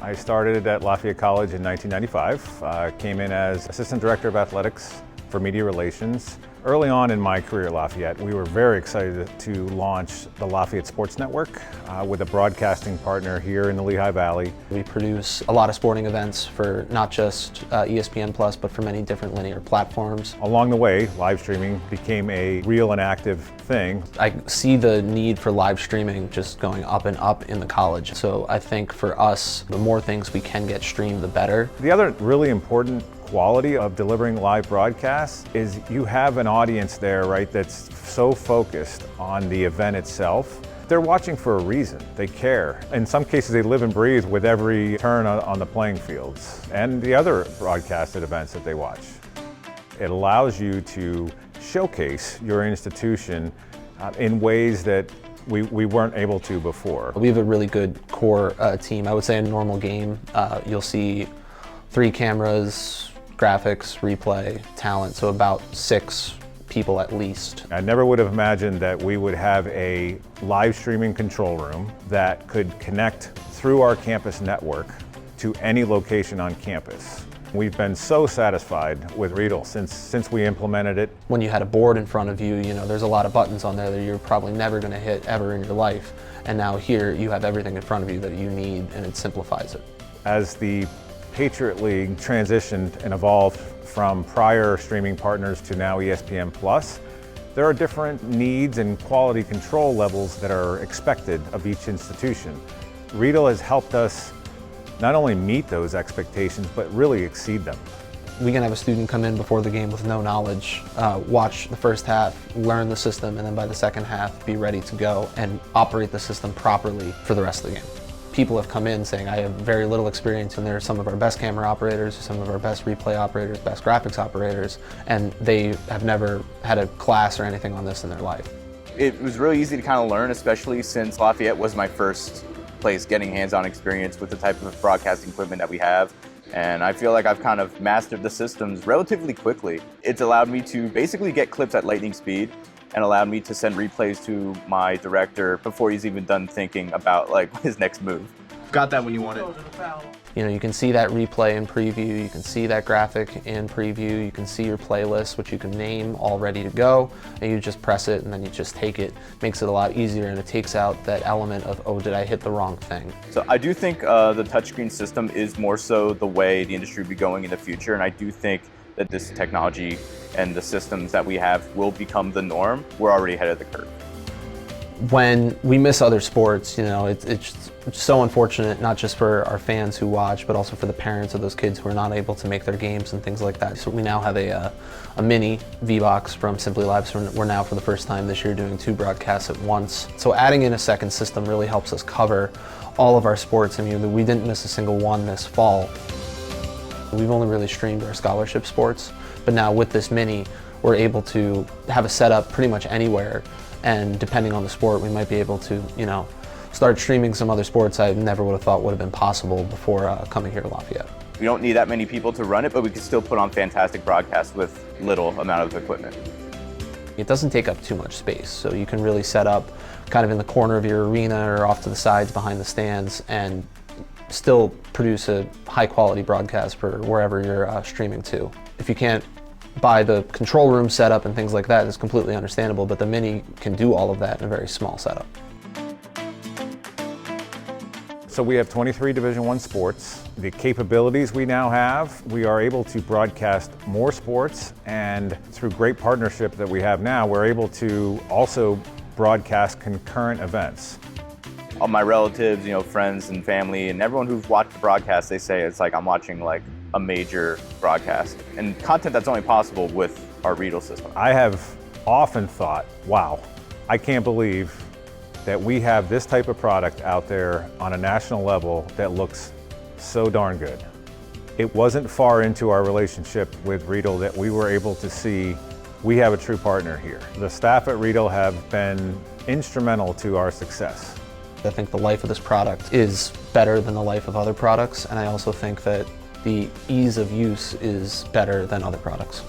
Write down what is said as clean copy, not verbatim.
I started at Lafayette College in 1995, came in as Assistant Director of Athletics for Media Relations. Early on in my career at Lafayette, we were very excited to launch the Lafayette Sports Network with a broadcasting partner here in the Lehigh Valley. We produce a lot of sporting events for not just ESPN Plus, but for many different linear platforms. Along the way, live streaming became a real and active thing. I see the need for live streaming just going up and up in the college. So I think for us, the more things we can get streamed, the better. The other really important quality of delivering live broadcasts is you have an audience there, right, that's so focused on the event itself. They're watching for a reason. They care. In some cases, they live and breathe with every turn on the playing fields and the other broadcasted events that they watch. It allows you to showcase your institution in ways that we weren't able to before. We have a really good core team. I would say in a normal game, you'll see 3 cameras, graphics, replay, talent, so about 6 people at least. I never would have imagined that we would have a live streaming control room that could connect through our campus network to any location on campus. We've been so satisfied with RIEDEL since we implemented it. When you had a board in front of you, there's a lot of buttons on there that you're probably never going to hit ever in your life. And now here you have everything in front of you that you need, and it simplifies it. As the Patriot League transitioned and evolved from prior streaming partners to now ESPN Plus, there are different needs and quality control levels that are expected of each institution. RIEDEL has helped us not only meet those expectations, but really exceed them. We can have a student come in before the game with no knowledge, watch the first half, learn the system, and then by the second half be ready to go and operate the system properly for the rest of the game. People have come in saying, I have very little experience, and they're some of our best camera operators, some of our best replay operators, best graphics operators, and they have never had a class or anything on this in their life. It was really easy to kind of learn, especially since Lafayette was my first place getting hands-on experience with the type of broadcasting equipment that we have. And I feel like I've kind of mastered the systems relatively quickly. It's allowed me to basically get clips at lightning speed and allowed me to send replays to my director before he's even done thinking about his next move. Got that when you want it. You can see that replay in preview, you can see that graphic in preview, you can see your playlist, which you can name, all ready to go, and you just press it and then you just take it. Makes it a lot easier, and it takes out that element of, oh, did I hit the wrong thing? So I do think the touchscreen system is more so the way the industry will be going in the future, and I do think that this technology and the systems that we have will become the norm. We're already ahead of the curve. When we miss other sports, it's so unfortunate, not just for our fans who watch, but also for the parents of those kids who are not able to make their games and things like that. So we now have a mini V-Box from Simplylive. So we're now for the first time this year doing 2 broadcasts at once. So adding in a second system really helps us cover all of our sports. I mean, we didn't miss a single one this fall. We've only really streamed our scholarship sports, but now with this mini, we're able to have a setup pretty much anywhere, and depending on the sport, we might be able to, start streaming some other sports I never would have thought would have been possible before coming here to Lafayette. We don't need that many people to run it, but we can still put on fantastic broadcasts with little amount of equipment. It doesn't take up too much space, so you can really set up kind of in the corner of your arena or off to the sides behind the stands and still produce a high quality broadcast for wherever you're streaming to. If you can't buy the control room setup and things like that, it's completely understandable, but the mini can do all of that in a very small setup. So we have 23 Division I sports. The capabilities we now have, we are able to broadcast more sports, and through great partnership that we have now, we're able to also broadcast concurrent events. All my relatives, friends and family, and everyone who's watched the broadcast, they say it's like I'm watching a major broadcast, and content that's only possible with our RIEDEL system. I have often thought, wow, I can't believe that we have this type of product out there on a national level that looks so darn good. It wasn't far into our relationship with RIEDEL that we were able to see we have a true partner here. The staff at RIEDEL have been instrumental to our success. I think the life of this product is better than the life of other products, and I also think that the ease of use is better than other products.